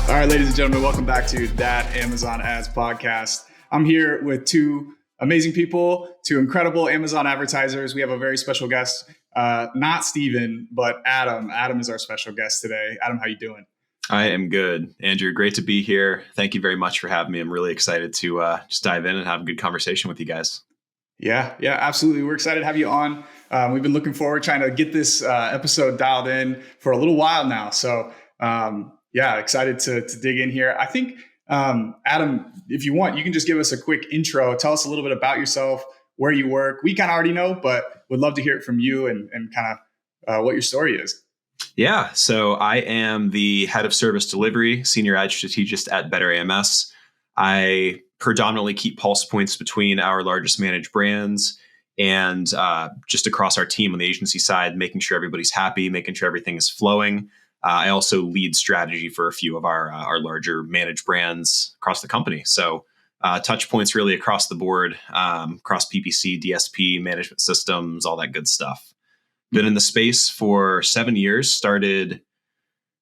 All right, ladies and gentlemen, welcome back to That Amazon Ads Podcast. I'm here with two amazing people, two incredible Amazon advertisers. We have a very special guest, not Steven, but Adam. Adam is our special guest today. Adam, how you doing? I am good. Andrew, great to be here. Thank you very much for having me. I'm really excited to just dive in and have a good conversation with you guys. Yeah, absolutely. We're excited to have you on. We've been looking forward trying to get this episode dialed in for a little while now. So excited to dig in here. I think, Adam, if you want, you can just give us a quick intro. Tell us a little bit about yourself, where you work. We kind of already know, but would love to hear it from you and kind of what your story is. Yeah, so I am the head of service delivery, senior ad strategist at Better AMS. I predominantly keep pulse points between our largest managed brands and just across our team on the agency side, making sure everybody's happy, making sure everything is flowing. I also lead strategy for a few of our larger managed brands across the company. So touch points really across the board, across PPC, DSP, management systems, all that good stuff. Been in the space for 7 years, started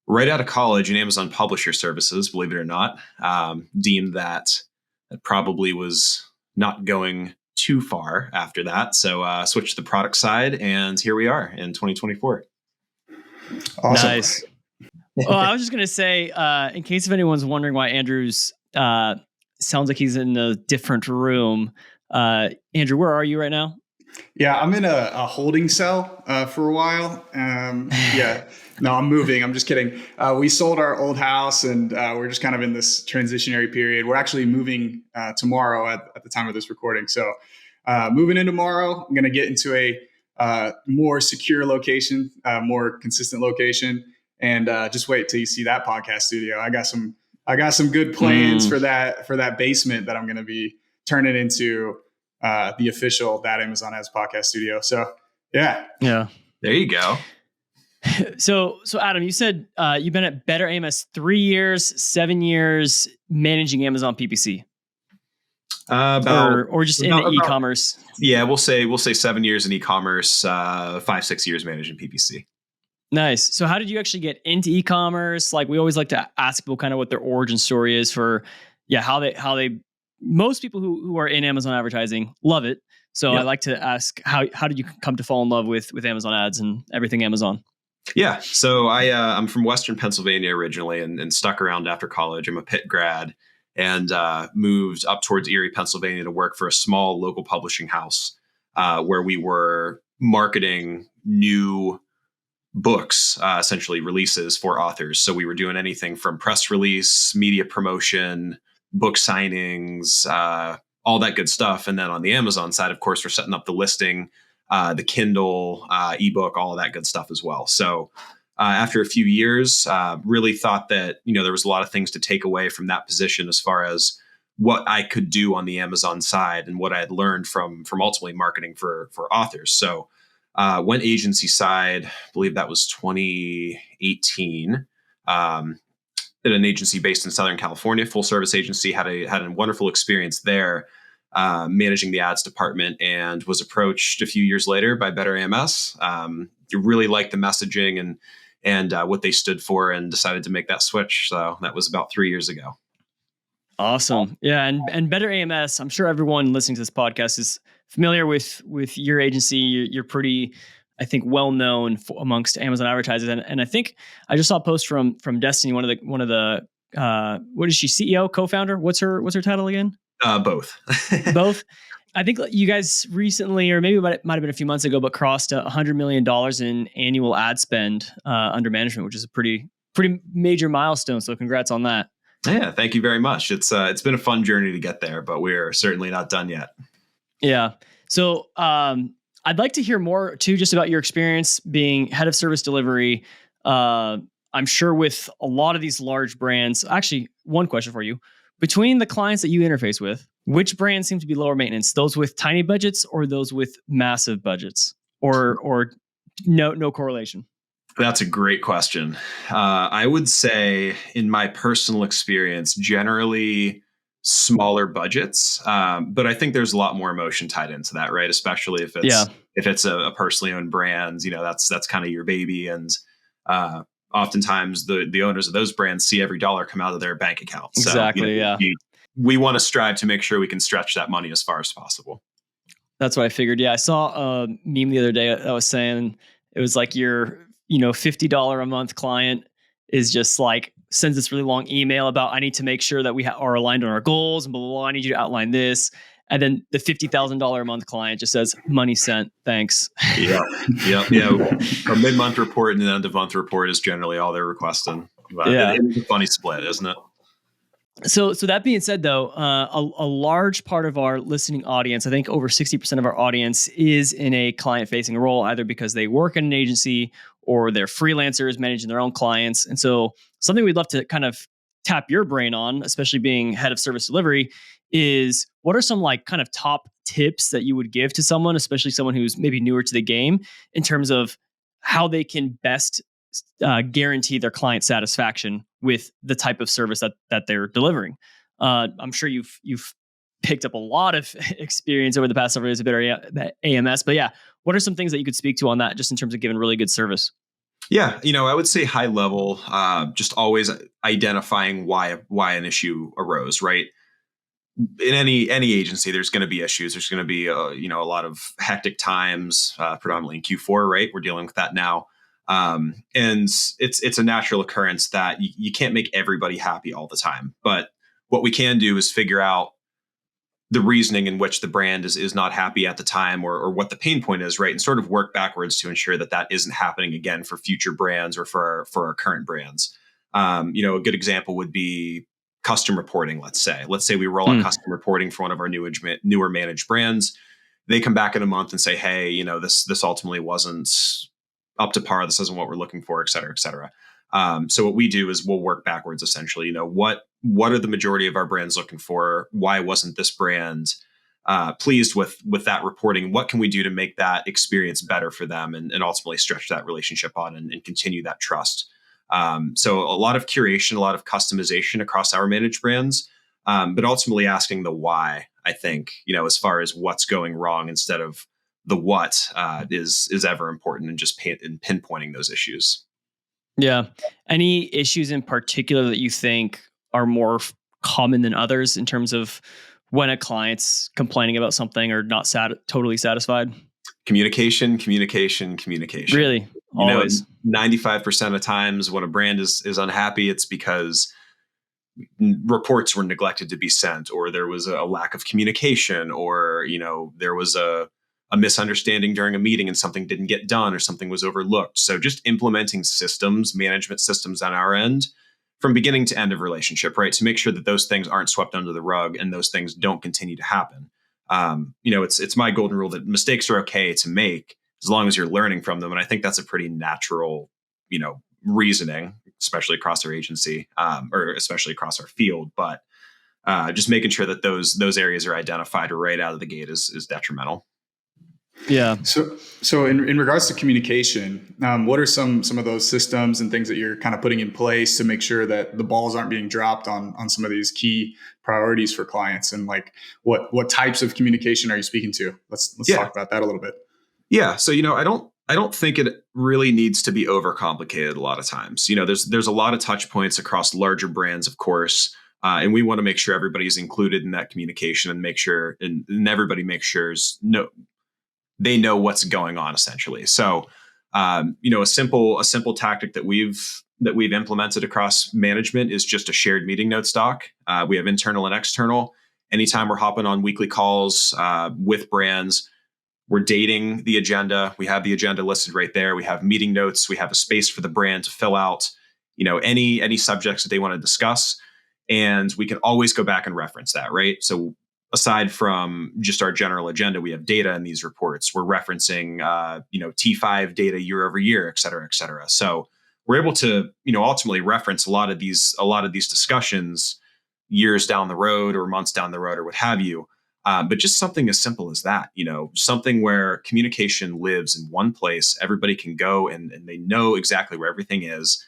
right out of college in Amazon Publisher Services, believe it or not. Deemed that it probably was not going too far after that. So switched to the product side, and here we are in 2024. Awesome. Nice. Well, I was just going to say, in case if anyone's wondering why Andrew's sounds like he's in a different room. Andrew, where are you right now? Yeah, I'm in a holding cell for a while. No, I'm moving. I'm just kidding. We sold our old house and we're just kind of in this transitionary period. We're actually moving tomorrow at the time of this recording. So moving in tomorrow, I'm going to get into a more secure location, more consistent location, and just wait till you see that podcast studio. I got some good plans for that basement that I'm going to be turning into the official That Amazon Ads Podcast studio. So yeah. There you go. So Adam, you said you've been at Better AMS 3 years, 7 years managing Amazon PPC, or just in e-commerce. Yeah, we'll say 7 years in e-commerce, 5-6 years managing PPC. Nice. So how did you actually get into e-commerce? Like, we always like to ask people kind of what their origin story is for, how they most people who are in Amazon advertising love it. So I like to ask, how did you come to fall in love with Amazon ads and everything Amazon? Yeah. So I'm from Western Pennsylvania originally and stuck around after college. I'm a Pitt grad and moved up towards Erie, Pennsylvania to work for a small local publishing house where we were marketing new books, essentially releases for authors. So we were doing anything from press release, media promotion, book signings, all that good stuff. And then on the Amazon side, of course, we're setting up the listing, the Kindle, ebook, all of that good stuff as well. So after a few years, really thought that, there was a lot of things to take away from that position as far as what I could do on the Amazon side and what I had learned from ultimately marketing for authors. So went agency side, I believe that was 2018. At an agency based in Southern California, full service agency, had a wonderful experience there, managing the ads department, and was approached a few years later by Better AMS. Really liked the messaging and what they stood for, and decided to make that switch. So that was about 3 years ago. Awesome. Yeah. And Better AMS, I'm sure everyone listening to this podcast is familiar with your agency. You're pretty, I think, well known amongst Amazon advertisers. And I think I just saw a post from Destiny, one of the what is she, CEO, co-founder? What's her title again? Both. Both. I think you guys recently, or maybe it might have been a few months ago, but crossed $100 million in annual ad spend under management, which is a pretty major milestone. So congrats on that. Yeah, thank you very much. It's been a fun journey to get there, but we're certainly not done yet. Yeah. So I'd like to hear more too, just about your experience being head of service delivery. I'm sure with a lot of these large brands. Actually, one question for you: between the clients that you interface with, which brands seem to be lower maintenance? Those with tiny budgets or those with massive budgets, or no correlation? That's a great question. I would say, in my personal experience, generally smaller budgets, but I think there's a lot more emotion tied into that, right? Especially if it's a personally owned brand, that's kind of your baby, and oftentimes the owners of those brands see every dollar come out of their bank account. So, Exactly. Yeah. we want to strive to make sure we can stretch that money as far as possible. That's what I figured. Yeah. I saw a meme the other day that was saying it was like your, $50 a month client is just like sends this really long email about I need to make sure that we are aligned on our goals and blah, blah, blah. I need you to outline this. And then the $50,000 a month client just says money sent. Thanks. Yeah. A mid-month report and an end-of-month report is generally all they're requesting. But it's a funny split, isn't it? So that being said, though, a large part of our listening audience, I think over 60% of our audience is in a client-facing role, either because they work in an agency or they're freelancers managing their own clients. And so something we'd love to kind of tap your brain on, especially being head of service delivery, is what are some like kind of top tips that you would give to someone, especially someone who's maybe newer to the game, in terms of how they can best guarantee their client satisfaction with the type of service that they're delivering. I'm sure you've picked up a lot of experience over the past several years about AMS, but yeah, what are some things that you could speak to on that, just in terms of giving really good service? Yeah, I would say high level, just always identifying why an issue arose, right? In any agency, there's going to be issues. There's going to be a lot of hectic times, predominantly in Q4, right? We're dealing with that now. And it's a natural occurrence that you can't make everybody happy all the time. But what we can do is figure out the reasoning in which the brand is not happy at the time, or what the pain point is, right? And sort of work backwards to ensure that isn't happening again for future brands or for our current brands. A good example would be custom reporting. Let's say we roll out custom reporting for one of our newer managed brands. They come back in a month and say, hey, this ultimately wasn't up to par. This isn't what we're looking for, et cetera, et cetera. So what we do is we'll work backwards, essentially. What are the majority of our brands looking for? Why wasn't this brand pleased with that reporting? What can we do to make that experience better for them and ultimately stretch that relationship on and continue that trust? So a lot of curation, a lot of customization across our managed brands, but ultimately asking the why, I think, as far as what's going wrong instead of the what is ever important, and just pinpointing those issues. Yeah. Any issues in particular that you think are more common than others in terms of when a client's complaining about something or not totally satisfied? Communication. Really? Always. 95% of times when a brand is unhappy, it's because reports were neglected to be sent, or there was a lack of communication, or, there was a misunderstanding during a meeting and something didn't get done or something was overlooked. So just implementing management systems on our end from beginning to end of relationship, right? To make sure that those things aren't swept under the rug and those things don't continue to happen. It's my golden rule that mistakes are okay to make as long as you're learning from them. And I think that's a pretty natural, reasoning, especially across our agency, or especially across our field. But just making sure that those areas are identified right out of the gate is detrimental. Yeah. So in regards to communication, what are some of those systems and things that you're kind of putting in place to make sure that the balls aren't being dropped on some of these key priorities for clients? And like what types of communication are you speaking to? Let's talk about that a little bit. Yeah. So, I don't think it really needs to be overcomplicated a lot of times. There's a lot of touch points across larger brands, of course. And we want to make sure everybody's included in that communication and make sure and everybody makes sure they know what's going on, essentially. So, a simple tactic that we've implemented across management is just a shared meeting note stock. We have internal and external. Anytime we're hopping on weekly calls with brands, we're dating the agenda. We have the agenda listed right there. We have meeting notes. We have a space for the brand to fill out, any subjects that they want to discuss, and we can always go back and reference that, right? So, aside from just our general agenda, we have data in these reports. We're referencing, T5 data year over year, et cetera, et cetera. So we're able to, ultimately reference a lot of these discussions years down the road or months down the road or what have you. But just something as simple as that, something where communication lives in one place. Everybody can go and they know exactly where everything is.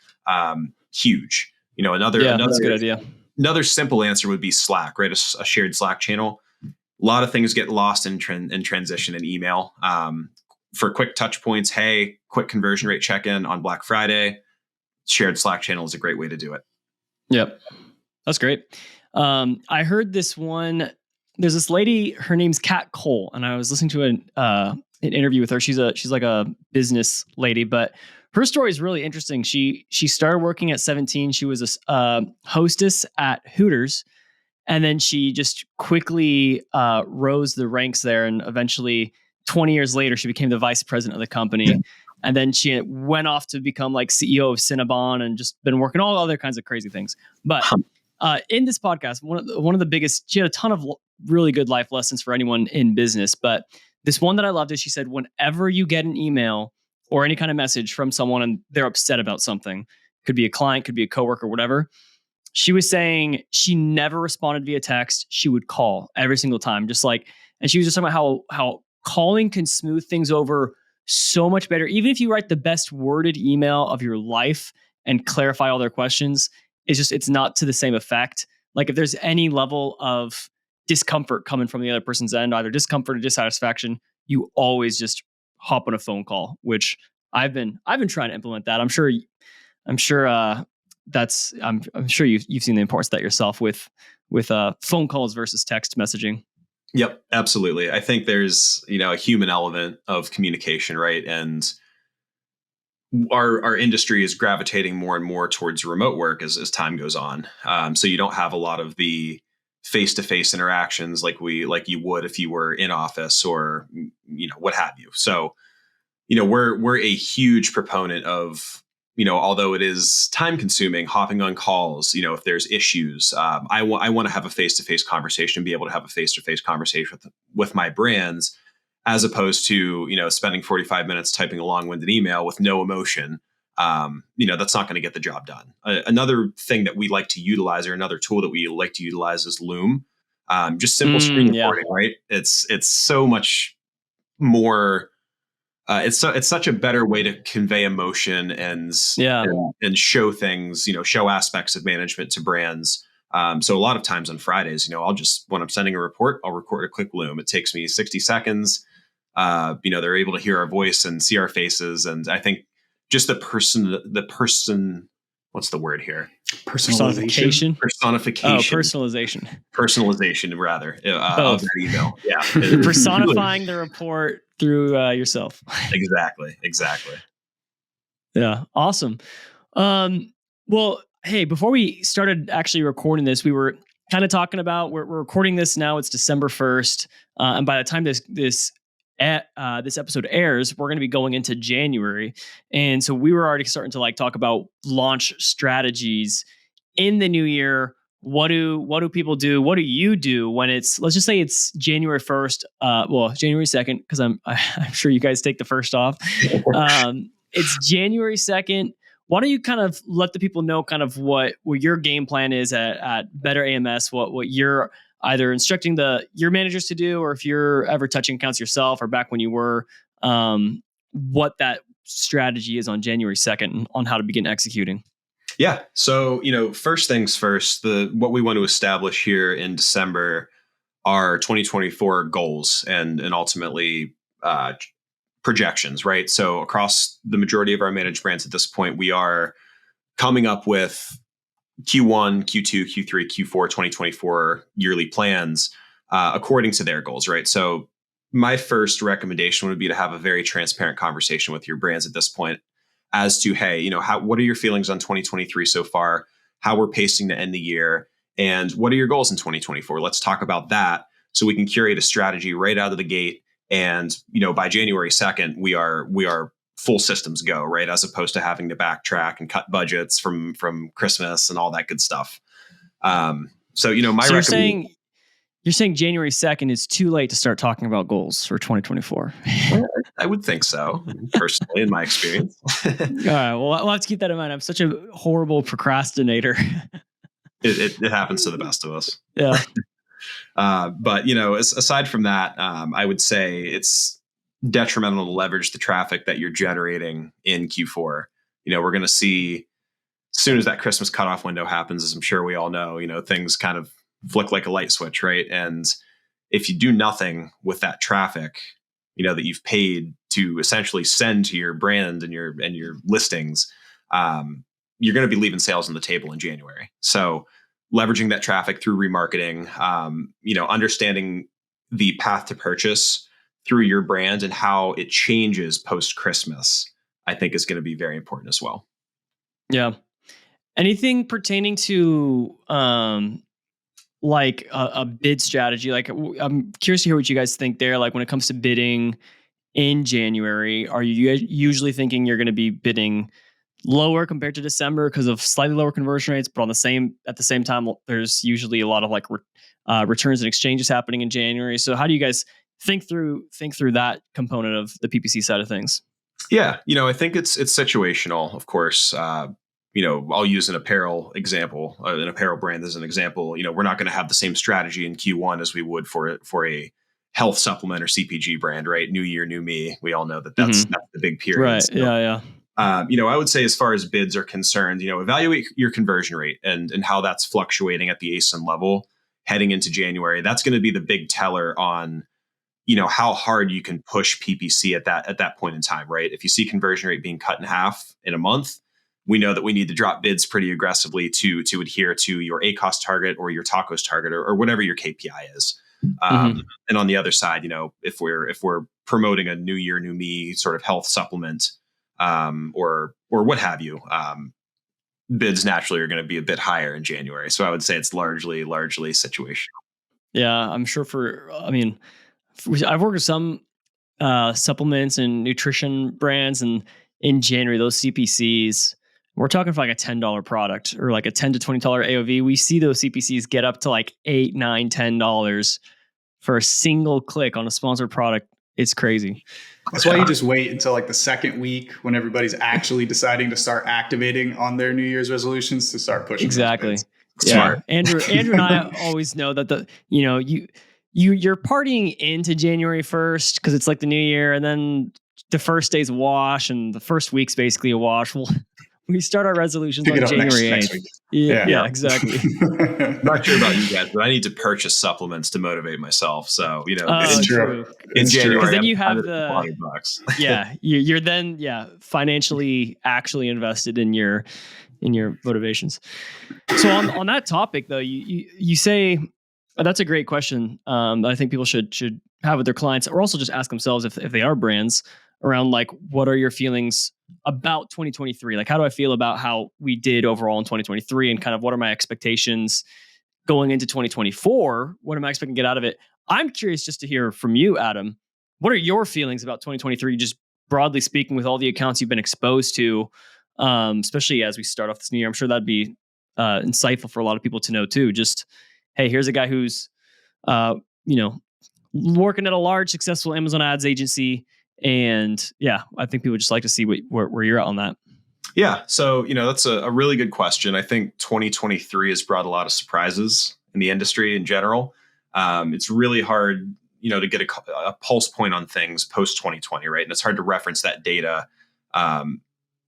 Huge. That's a good idea. Another simple answer would be Slack, right? A shared Slack channel. A lot of things get lost in transition in email. For quick touch points, hey, quick conversion rate check-in on Black Friday. shared Slack channel is a great way to do it. Yep. That's great. I heard this one. There's this lady. Her name's Kat Cole, and I was listening to an interview with her. She's like a business lady, but her story is really interesting. She started working at 17. She was a hostess at Hooters, and then she just quickly rose the ranks there, and eventually, 20 years later, she became the vice president of the company. And then she went off to become like CEO of Cinnabon and just been working all other kinds of crazy things. But in this podcast, one of the biggest, she had a ton of really good life lessons for anyone in business. But this one that I loved is she said, whenever you get an email or any kind of message from someone and they're upset about something, could be a client, could be a coworker, whatever. She was saying she never responded via text. She would call every single time, and she was just talking about how calling can smooth things over so much better. Even if you write the best worded email of your life and clarify all their questions, it's not to the same effect. Like if there's any level of discomfort coming from the other person's end, either discomfort or dissatisfaction, you always just hop on a phone call, which I've been trying to implement that. I'm sure you've seen the importance of that yourself with phone calls versus text messaging. Yep, absolutely. I think there's, a human element of communication, right? And our industry is gravitating more and more towards remote work as time goes on. So you don't have a lot of the face-to-face interactions like you would if you were in office or, what have you. So, we're a huge proponent of, although it is time consuming, hopping on calls, if there's issues, I want to have a face-to-face conversation, be able to have a face-to-face conversation with my brands, as opposed to, spending 45 minutes typing a long-winded email with no emotion. That's not going to get the job done. Another thing that we like to utilize, or another tool that we like to utilize, is Loom. Just simple screen recording, right? It's so much more. It's such a better way to convey emotion and show things, show aspects of management to brands. So a lot of times on Fridays, when I'm sending a report, I'll record a quick Loom. It takes me 60 seconds. They're able to hear our voice and see our faces. And I think just the person, what's the word here? Personification. Personalization, rather, of that email. Yeah. You're personifying the report through yourself. Exactly. Yeah. Awesome. Well, hey, before we started actually recording this, we were kind of talking about, we're recording this now. It's December 1st. And by the time this episode airs, we're going to be going into January. And so we were already starting to talk about launch strategies in the new year. What do people do? What do you do when let's just say it's January 1st, January 2nd, because I'm sure you guys take the first off. It's January 2nd. Why don't you kind of let the people know kind of what your game plan is at Better AMS, what you're either instructing your managers to do, or if you're ever touching accounts yourself, or back when you were, what that strategy is on January 2nd on how to begin executing. Yeah. So, first things first, what we want to establish here in December are 2024 goals and ultimately projections, right? So across the majority of our managed brands at this point, we are coming up with Q1, Q2, Q3, Q4, 2024 yearly plans according to their goals, right? So my first recommendation would be to have a very transparent conversation with your brands at this point as to, hey, what are your feelings on 2023 so far, how we're pacing to end the year, and what are your goals in 2024? Let's talk about that so we can curate a strategy right out of the gate. And, by January 2nd, we are full systems go, right? As opposed to having to backtrack and cut budgets from Christmas and all that good stuff. So you're saying January 2nd is too late to start talking about goals for 2024. I would think so, personally, in my experience. All right. Well, we'll have to keep that in mind. I'm such a horrible procrastinator. It happens to the best of us. Yeah. But, aside from that, I would say it's detrimental to leverage the traffic that you're generating in Q4. We're going to see, as soon as that Christmas cutoff window happens, as I'm sure we all know, things kind of flick like a light switch, right? And if you do nothing with that traffic, that you've paid to essentially send to your brand and your listings, you're going to be leaving sales on the table in January. So leveraging that traffic through remarketing, understanding the path to purchase through your brand and how it changes post Christmas, I think is going to be very important as well. Yeah. Anything pertaining to like a bid strategy? Like I'm curious to hear what you guys think there. Like when it comes to bidding in January, are you usually thinking you're going to be bidding lower compared to December because of slightly lower conversion rates, but at the same time, there's usually a lot of like returns and exchanges happening in January. So how do you guys think through that component of the PPC side of things? Yeah, I think it's situational, of course. I'll use an apparel example, an apparel brand as an example. We're not going to have the same strategy in Q1 as we would for a health supplement or CPG brand, right? New year, new me. We all know that's the big period. Right. So, yeah. I would say as far as bids are concerned, evaluate your conversion rate and how that's fluctuating at the ASIN level heading into January. That's going to be the big teller on, how hard you can push PPC at that point in time, right? If you see conversion rate being cut in half in a month, we know that we need to drop bids pretty aggressively to adhere to your ACOS target or your tacos target or whatever your KPI is. And on the other side, if we're promoting a new year, new me sort of health supplement, or what have you, bids naturally are going to be a bit higher in January. So I would say it's largely situational. Yeah, I'm sure I've worked with some supplements and nutrition brands, and in January, those CPCs, we're talking for like a $10 product or like a $10 to $20 AOV. We see those CPCs get up to like $8, $9, $10 for a single click on a sponsored product. It's crazy. That's why you just wait until like the second week when everybody's actually deciding to start activating on their New Year's resolutions to start pushing. Exactly. Yeah. Smart. Andrew and I always know that you're partying into January 1st because it's like the new year, and then the first day's a wash and the first week's basically a wash. We start our resolutions on January 8th. Next week. Yeah, exactly. I'm not sure about you guys, but I need to purchase supplements to motivate myself. So, it's true. In January, because then you have $100. You're then financially actually invested in your motivations. So on that topic though, you say that's a great question. I think people should have with their clients, or also just ask themselves if they are brands, around like, what are your feelings about 2023? Like, how do I feel about how we did overall in 2023, and kind of what are my expectations going into 2024? What am I expecting to get out of it? I'm curious just to hear from you, Adam. What are your feelings about 2023, just broadly speaking, with all the accounts you've been exposed to, especially as we start off this new year? I'm sure that'd be insightful for a lot of people to know too. Just, hey, here's a guy who's, working at a large, successful Amazon ads agency. And I think people would just like to see where you're at on that. Yeah. So, that's a really good question. I think 2023 has brought a lot of surprises in the industry in general. It's really hard, to get a pulse point on things post 2020, right? And it's hard to reference that data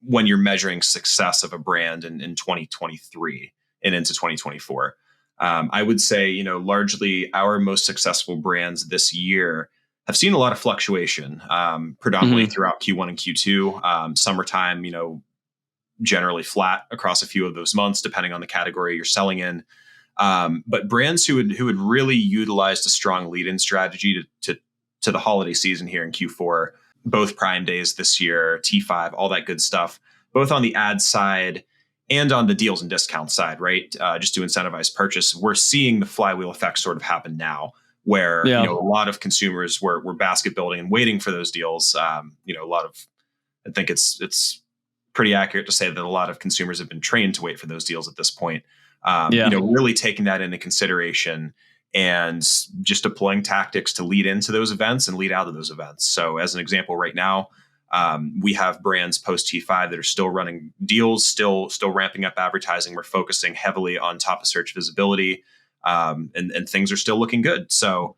when you're measuring success of a brand in 2023 and into 2024. I would say, largely our most successful brands this year have seen a lot of fluctuation, predominantly throughout Q1 and Q2. Summertime, generally flat across a few of those months, depending on the category you're selling in. But brands who had really utilized a strong lead-in strategy to the holiday season here in Q4, both Prime Days this year, T5, all that good stuff, both on the ad side and on the deals and discounts side, right? Just to incentivize purchase. We're seeing the flywheel effect sort of happen now, where a lot of consumers were basket building and waiting for those deals. I think it's pretty accurate to say that a lot of consumers have been trained to wait for those deals at this point. Really taking that into consideration and just deploying tactics to lead into those events and lead out of those events. So as an example, right now, we have brands post T5 that are still running deals, still ramping up advertising. We're focusing heavily on top of search visibility. And things are still looking good. So,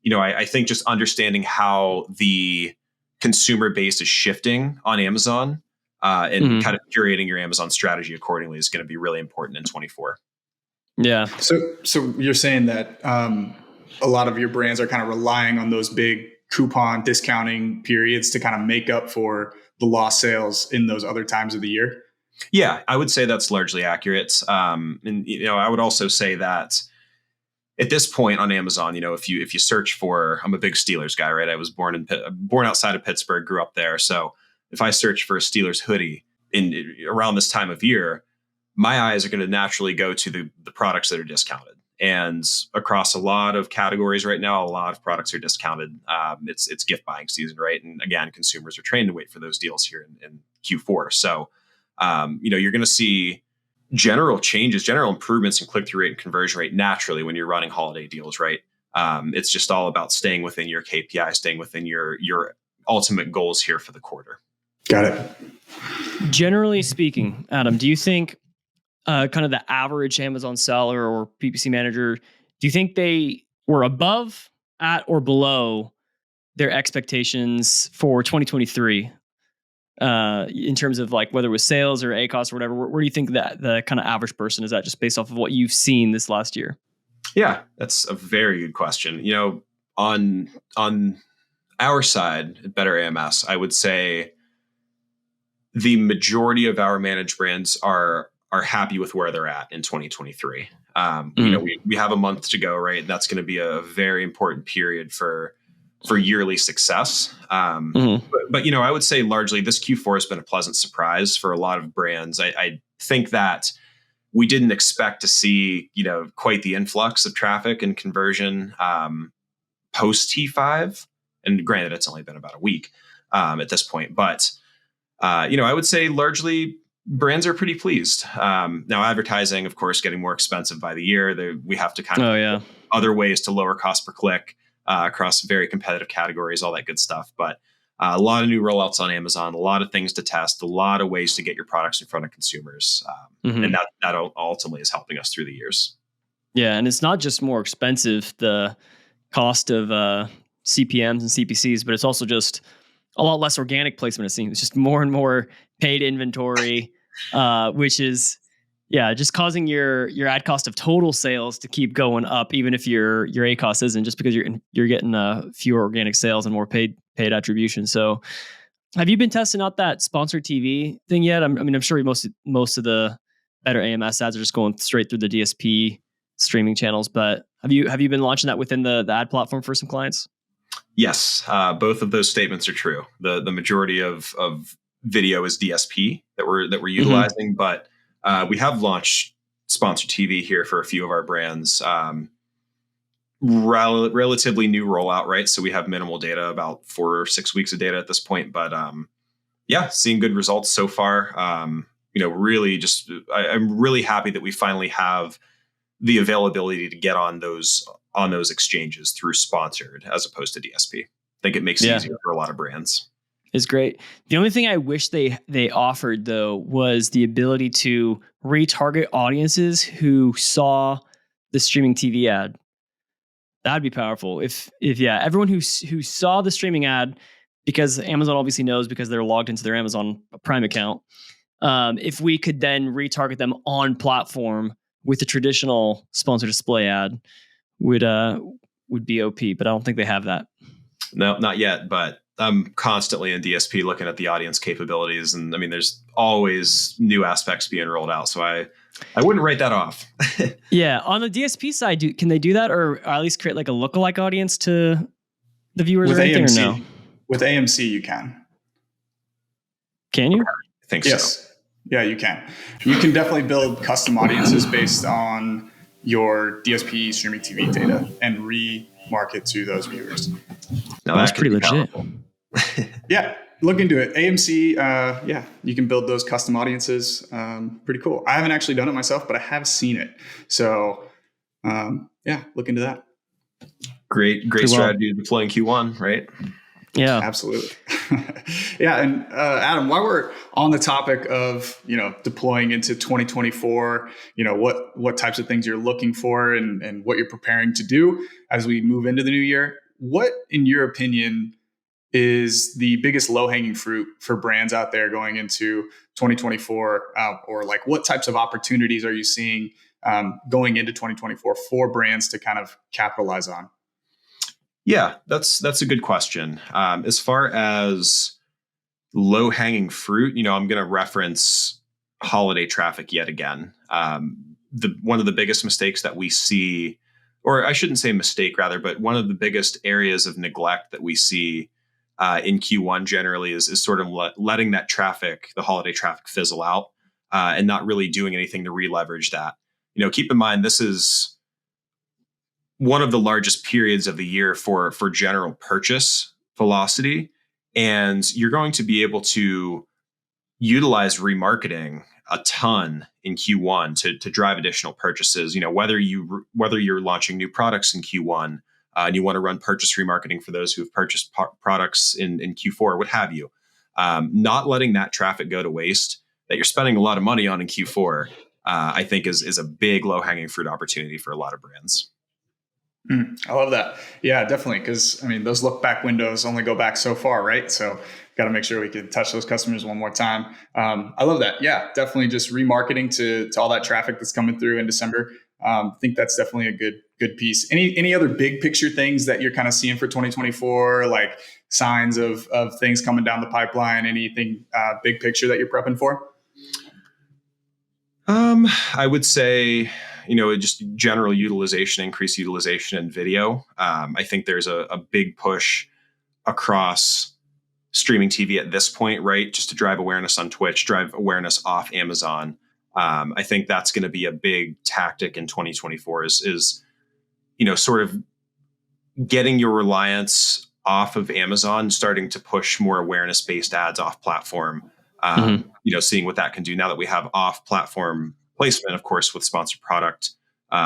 I think just understanding how the consumer base is shifting on Amazon and kind of curating your Amazon strategy accordingly is going to be really important in 24. Yeah. So you're saying that a lot of your brands are kind of relying on those big coupon discounting periods to kind of make up for the lost sales in those other times of the year? Yeah, I would say that's largely accurate. And I would also say that at this point on Amazon, if you search for, I'm a big Steelers guy, right? I was born outside of Pittsburgh, grew up there. So if I search for a Steelers hoodie around this time of year, my eyes are going to naturally go to the products that are discounted. And across a lot of categories right now, a lot of products are discounted. It's gift buying season, right? And again, consumers are trained to wait for those deals here in Q4. So, you're going to see general changes, general improvements in click-through rate and conversion rate naturally when you're running holiday deals, right? It's just all about staying within your KPI, staying within your ultimate goals here for the quarter. Got it. Generally speaking, Adam, do you think kind of the average Amazon seller or PPC manager, do you think they were above, at, or below their expectations for 2023 in terms of like whether it was sales or ACOS or whatever? Where do you think that the kind of average person is at, just based off of what you've seen this last year? Yeah, that's a very good question. On our side at Better AMS, I would say the majority of our managed brands are happy with where they're at in 2023. We have a month to go, right? That's going to be a very important period for yearly success. But I would say largely this Q4 has been a pleasant surprise for a lot of brands. I think that we didn't expect to see, quite the influx of traffic and conversion post T5. And granted, it's only been about a week at this point, but I would say largely brands are pretty pleased. Now, advertising, of course, getting more expensive by the year. We have to kind of other ways to lower cost per click across very competitive categories, all that good stuff. But a lot of new rollouts on Amazon, a lot of things to test, a lot of ways to get your products in front of consumers. And that ultimately is helping us through the years. Yeah, and it's not just more expensive, the cost of CPMs and CPCs, but it's also just a lot less organic placement, it seems. It's just more and more paid inventory, which is, just causing your ad cost of total sales to keep going up, even if your ACOS isn't, just because you're getting fewer organic sales and more paid attribution. So, have you been testing out that sponsored TV thing yet? I'm sure most of the Better AMS ads are just going straight through the DSP streaming channels, but have you been launching that within the ad platform for some clients? Yes, both of those statements are true. The majority of video is DSP that we're utilizing, but we have launched sponsored TV here for a few of our brands. Relatively new rollout, right? So we have minimal data, about 4 or 6 weeks of data at this point, but seeing good results so far. Really just I'm really happy that we finally have the availability to get on those exchanges through sponsored as opposed to DSP. I think it makes it easier for a lot of brands. It's great. The only thing I wish they offered, though, was the ability to retarget audiences who saw the streaming TV ad. That'd be powerful. If everyone who saw the streaming ad, because Amazon obviously knows because they're logged into their Amazon Prime account, if we could then retarget them on platform with the traditional sponsored display ad, would be OP. But I don't think they have that. No, not yet. But I'm constantly in DSP looking at the audience capabilities, and there's always new aspects being rolled out. So I wouldn't write that off. Yeah, on the DSP side, can they do that, or at least create like a lookalike audience to the viewers with or anything? AMC, or no? With AMC, you can. Can you? I think yes. so. Yeah, you can. You can definitely build custom audiences based on your DSP streaming TV data and remarket to those viewers. Now that's pretty legit. Yeah, look into it. AMC, you can build those custom audiences. Pretty cool. I haven't actually done it myself, but I have seen it. So, look into that. Great strategy to deploy in Q1, right? Yeah, absolutely. Yeah. And Adam, while we're on the topic of, deploying into 2024, what types of things you're looking for and what you're preparing to do as we move into the new year, what, in your opinion, is the biggest low-hanging fruit for brands out there going into 2024? Or like what types of opportunities are you seeing going into 2024 for brands to kind of capitalize on? Yeah, that's a good question. As far as low-hanging fruit, I'm going to reference holiday traffic yet again. One of the biggest mistakes that we see, or I shouldn't say mistake rather, but one of the biggest areas of neglect that we see in Q1 generally is sort of letting that traffic, the holiday traffic, fizzle out and not really doing anything to re-leverage that. Keep in mind, this is one of the largest periods of the year for general purchase velocity. And you're going to be able to utilize remarketing a ton in Q1 to drive additional purchases. Whether you're launching new products in Q1 and you want to run purchase remarketing for those who have purchased products in Q4, what have you. Not letting that traffic go to waste that you're spending a lot of money on in Q4, I think is a big low-hanging fruit opportunity for a lot of brands. I love that. Yeah, definitely. Because those look back windows only go back so far, right? So got to make sure we can touch those customers one more time. I love that. Yeah, definitely just remarketing to all that traffic that's coming through in December. I think that's definitely a good piece. Any other big picture things that you're kind of seeing for 2024, like signs of things coming down the pipeline? Anything big picture that you're prepping for? I would say, just general utilization, increased utilization in video. I think there's a big push across streaming TV at this point, right? Just to drive awareness on Twitch, drive awareness off Amazon. I think that's going to be a big tactic in 2024 is sort of getting your reliance off of Amazon, starting to push more awareness-based ads off platform. Seeing what that can do now that we have off-platform placement, of course, with sponsored product.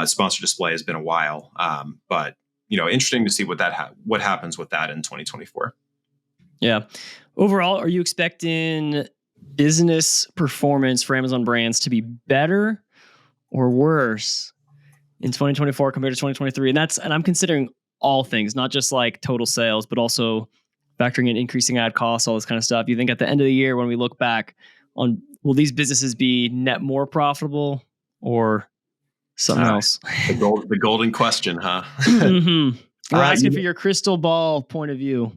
Sponsored display has been a while, but interesting to see what happens with that in 2024. Yeah. Overall, are you expecting business performance for Amazon brands to be better or worse in 2024 compared to 2023? And I'm considering all things, not just like total sales, but also factoring in increasing ad costs, all this kind of stuff. You think at the end of the year, when we look back on, will these businesses be net more profitable or something else? The golden question, huh? Mm-hmm. We're asking for your crystal ball point of view.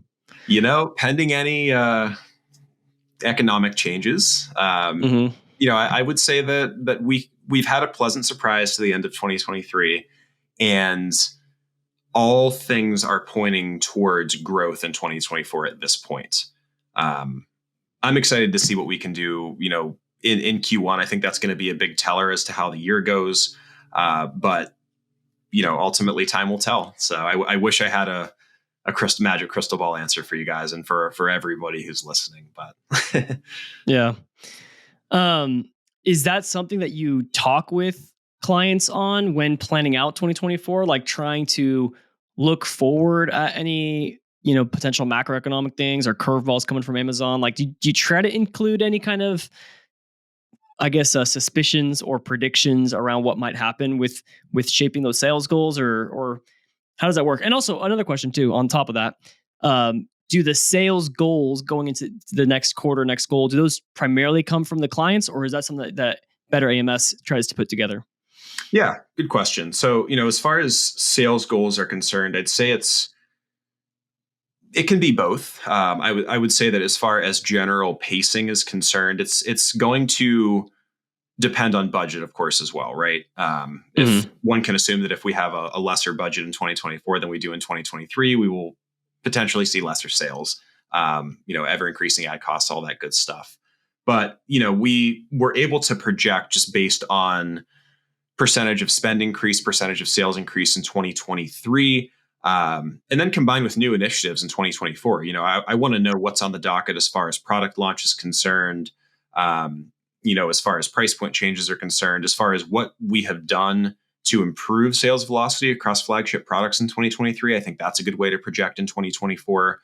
Pending any economic changes, I would say that we've had a pleasant surprise to the end of 2023, and all things are pointing towards growth in 2024 at this point. I'm excited to see what we can do, in Q1. I think that's going to be a big teller as to how the year goes. But ultimately time will tell. So I wish I had a magic crystal ball answer for you guys and for everybody who's listening, but yeah. Is that something that you talk with clients on when planning out 2024, like trying to look forward at any, potential macroeconomic things or curveballs coming from Amazon? Like, do you try to include any kind of, I guess, suspicions or predictions around what might happen with shaping those sales goals, or how does that work? And also another question too, on top of that, do the sales goals going into the next quarter, next goal, do those primarily come from the clients, or is that something that Better AMS tries to put together? Yeah, good question. So, as far as sales goals are concerned, I'd say it can be both. I would say that as far as general pacing is concerned, it's going to depend on budget, of course, as well, right? If one can assume that if we have a lesser budget in 2024 than we do in 2023, we will potentially see lesser sales, ever increasing ad costs, all that good stuff. But, we were able to project just based on percentage of spend increase, percentage of sales increase in 2023, and then combined with new initiatives in 2024. I want to know what's on the docket as far as product launch is concerned, as far as price point changes are concerned, as far as what we have done to improve sales velocity across flagship products in 2023. I think that's a good way to project in 2024.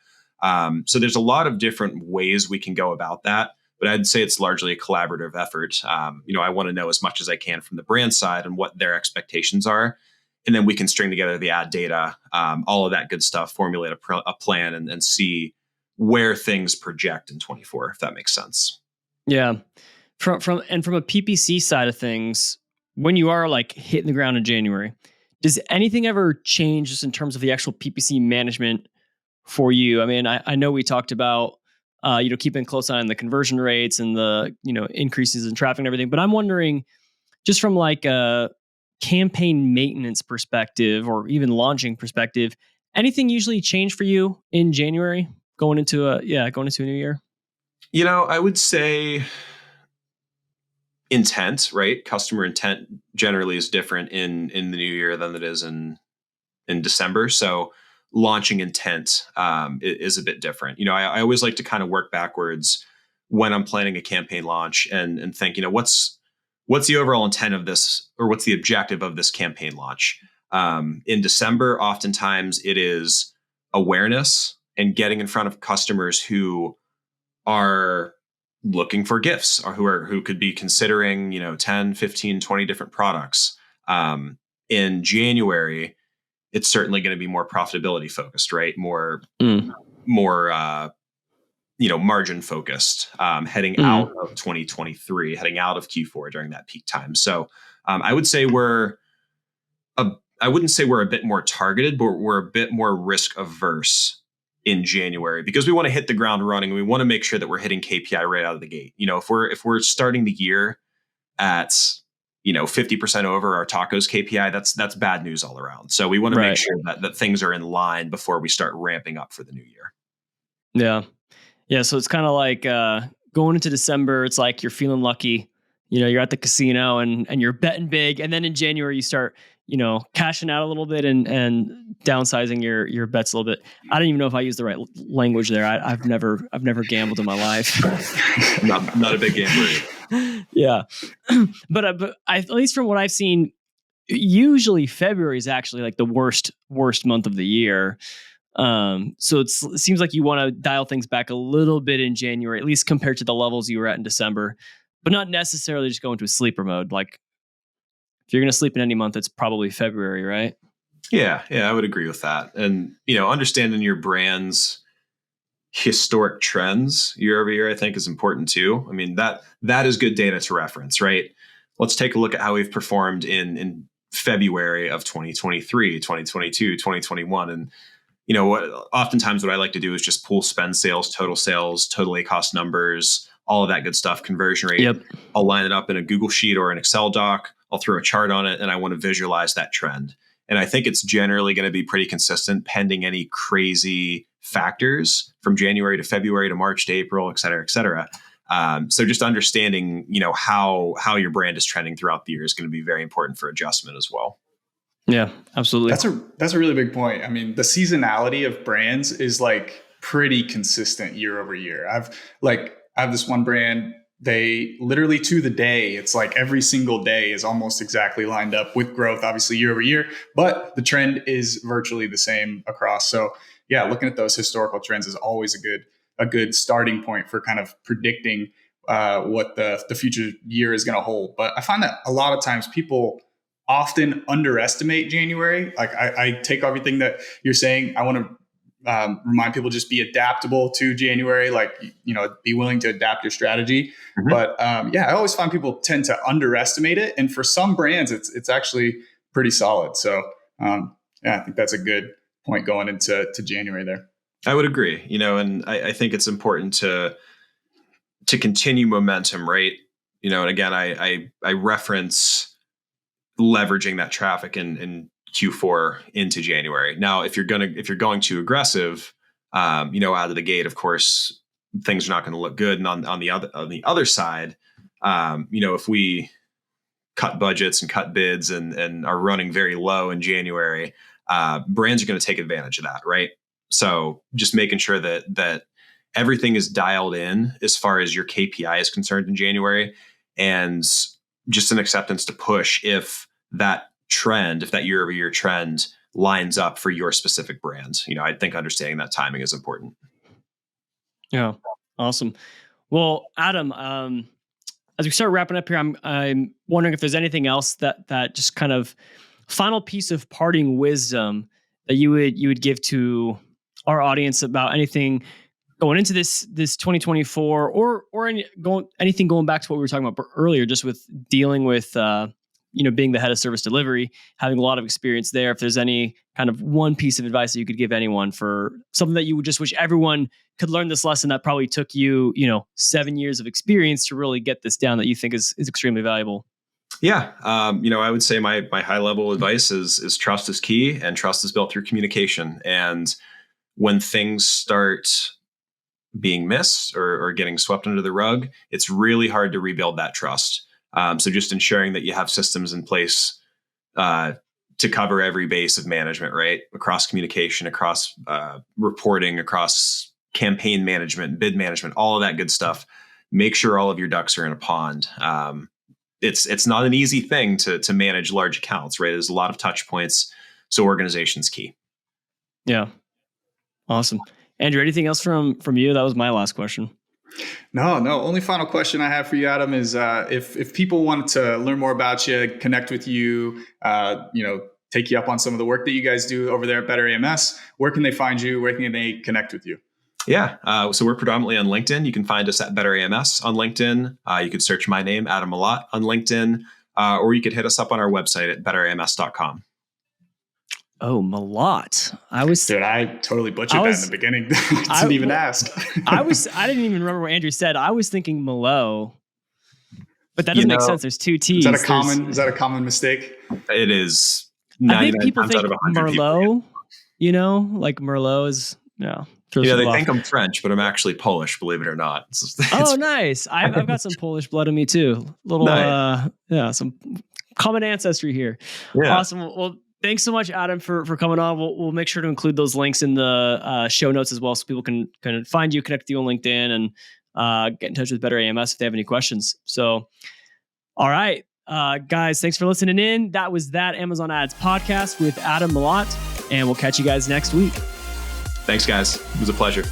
So there's a lot of different ways we can go about that, but I'd say it's largely a collaborative effort. I want to know as much as I can from the brand side and what their expectations are. And then we can string together the ad data, all of that good stuff, formulate a plan and see where things project in 24, if that makes sense. Yeah. From a PPC side of things, when you are like hitting the ground in January, does anything ever change just in terms of the actual PPC management for you? I mean, I know we talked about keeping a close eye on the conversion rates and the, increases in traffic and everything. But I'm wondering, just from like a campaign maintenance perspective or even launching perspective, anything usually change for you in January going into a new year? I would say intent, right? Customer intent generally is different in the new year than it is in December. So launching intent is a bit different. I always like to kind of work backwards when I'm planning a campaign launch and think, what's the overall intent of this, or what's the objective of this campaign launch? In December, oftentimes it is awareness and getting in front of customers who are looking for gifts, or who could be considering 10, 15, 20 different products. In January, it's certainly going to be more profitability focused, right? More margin focused, heading out of 2023, heading out of Q4 during that peak time. So I would say I wouldn't say we're a bit more targeted, but we're a bit more risk averse in January, because we want to hit the ground running. We want to make sure that we're hitting KPI right out of the gate. If we're starting the year at 50% over our tacos KPI, that's bad news all around. So we want to make sure that things are in line before we start ramping up for the new year. Yeah. Yeah. So it's kind of like going into December, it's like you're feeling lucky. You're at the casino and you're betting big. And then in January, you start, cashing out a little bit and downsizing your bets a little bit. I don't even know if I use the right language there. I've never gambled in my life. not a big gambler. Yeah. But at least from what I've seen, usually February is actually like the worst month of the year. So it seems like you want to dial things back a little bit in January, at least compared to the levels you were at in December, but not necessarily just go into a sleeper mode. Like if you're going to sleep in any month, it's probably February, right? Yeah, I would agree with that. And, understanding your brand's historic trends year over year, I think, is important too. I mean, that is good data to reference, right? Let's take a look at how we've performed in February of 2023, 2022, 2021. And, oftentimes what I like to do is just pull spend sales, total ACoS numbers, all of that good stuff, conversion rate. Yep. I'll line it up in a Google Sheet or an Excel doc. I'll throw a chart on it, and I want to visualize that trend. And I think it's generally going to be pretty consistent, pending any crazy factors from January to February to March to April, et cetera, et cetera. So just understanding, how your brand is trending throughout the year is going to be very important for adjustment as well. Yeah, absolutely. That's a really big point. I mean, the seasonality of brands is like pretty consistent year over year. I have this one brand. They literally to the day, it's like every single day is almost exactly lined up with growth, obviously year over year, but the trend is virtually the same across. So yeah, looking at those historical trends is always a good starting point for kind of predicting what the future year is going to hold. But I find that a lot of times people often underestimate January. Like I take everything that you're saying. I want to remind people, just be adaptable to January, be willing to adapt your strategy. Mm-hmm. But I always find people tend to underestimate it. And for some brands, it's actually pretty solid. So I think that's a good point going into January there. I would agree, and I think it's important to continue momentum, right? And again, I reference leveraging that traffic in Q4 into January. Now, if you're going too aggressive, out of the gate, of course, things are not going to look good. And on the other side, if we cut budgets and cut bids and are running very low in January, brands are going to take advantage of that, right? So just making sure that everything is dialed in as far as your KPI is concerned in January, and just an acceptance to push if that year-over-year trend lines up for your specific brand. I think understanding that timing is important. Yeah. Awesome. Well, Adam, as we start wrapping up here, I'm wondering if there's anything else that just kind of final piece of parting wisdom that you would give to our audience about anything going into this 2024 or anything going back to what we were talking about earlier, just with dealing with being the head of service delivery, having a lot of experience there, if there's any kind of one piece of advice that you could give anyone for something that you would just wish everyone could learn this lesson that probably took you, 7 years of experience to really get this down that you think is extremely valuable. Yeah. I would say my high level advice is trust is key, and trust is built through communication. And when things start being missed or getting swept under the rug, it's really hard to rebuild that trust. So just ensuring that you have systems in place to cover every base of management, right? Across communication, across reporting, across campaign management, bid management, all of that good stuff. Make sure all of your ducks are in a pond. It's not an easy thing to manage large accounts, right? There's a lot of touch points. So organization's key. Yeah. Awesome. Andrew, anything else from you? That was my last question. No. Only final question I have for you, Adam, is if people wanted to learn more about you, connect with you, take you up on some of the work that you guys do over there at Better AMS, where can they find you? Where can they connect with you? Yeah. So we're predominantly on LinkedIn. You can find us at Better AMS on LinkedIn. You could search my name, Adam Mellott, on LinkedIn, or you could hit us up on our website at betterams.com. Oh, Mellott. I totally butchered that in the beginning. I didn't even ask. I didn't even remember what Andrew said. I was thinking Mellott, but that doesn't make sense. There's two T's. Is that a common mistake? It is. I think people think Merlot, like Merlot is, yeah, they think I'm French, but I'm actually Polish, believe it or not. Oh, nice. I've got some Polish blood in me too. Some common ancestry here. Yeah. Awesome. Well, thanks so much, Adam, for coming on. We'll make sure to include those links in the show notes as well, so people can kind of find you, connect with you on LinkedIn, and get in touch with Better AMS if they have any questions. So, all right, guys, thanks for listening in. That was That Amazon Ads podcast with Adam Mellott, and we'll catch you guys next week. Thanks, guys. It was a pleasure.